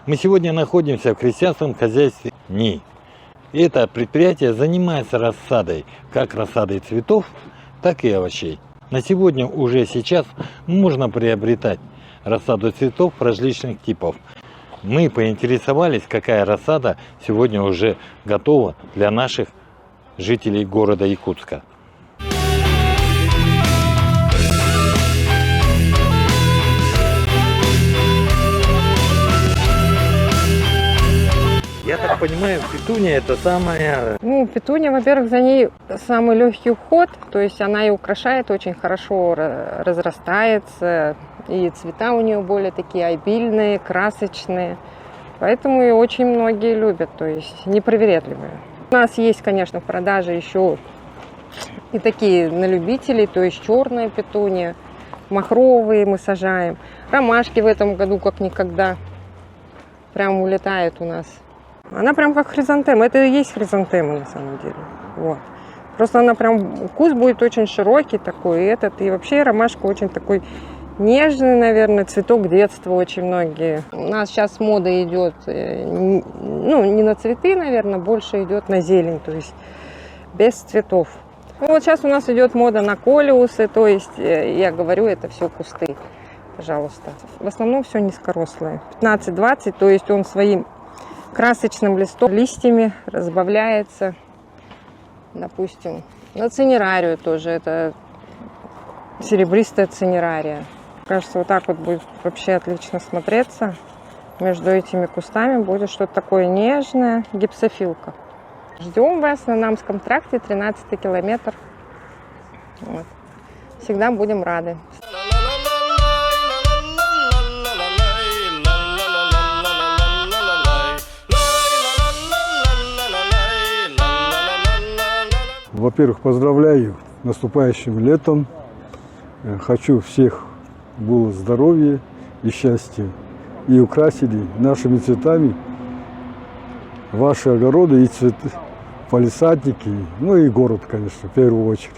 Мы сегодня находимся в крестьянском хозяйстве НИИ. Это предприятие занимается рассадой, как рассадой цветов, так и овощей. На сегодня уже сейчас можно приобретать рассаду цветов различных типов. Мы поинтересовались, какая рассада сегодня уже готова для наших жителей города Якутска. Я так понимаю, петуния это самая... Ну, петуния, во-первых, за ней самый легкий уход, то есть она и украшает, очень хорошо разрастается, и цвета у нее более такие обильные, красочные, поэтому ее очень многие любят, то есть непривередливые. У нас есть, конечно, в продаже еще и такие на любителей, то есть черная петуния, махровые мы сажаем, ромашки в этом году как никогда прям улетают у нас. Она прям как хризантема. Это и есть хризантема на самом деле. Вот. Просто она прям, куст будет очень широкий такой. И вообще ромашка очень такой нежный, наверное, цветок детства очень многие. У нас сейчас мода идет, ну, не на цветы, наверное, больше идет на зелень, то есть без цветов. Ну, вот сейчас у нас идет мода на колиусы, то есть, я говорю, это все кусты, пожалуйста. В основном все низкорослые. 15-20, то есть он своим красочным листьями разбавляется, допустим, на цинерарию тоже, это серебристая цинерария. Кажется, вот так вот будет вообще отлично смотреться. Между этими кустами будет что-то такое нежное, гипсофилка. Ждем вас на Намском тракте, 13 километр. Вот. Всегда будем рады. Во-первых, поздравляю с наступающим летом. Хочу всех было здоровья и счастья. И украсили нашими цветами ваши огороды и цветы, палисадники, ну и город, конечно, в первую очередь.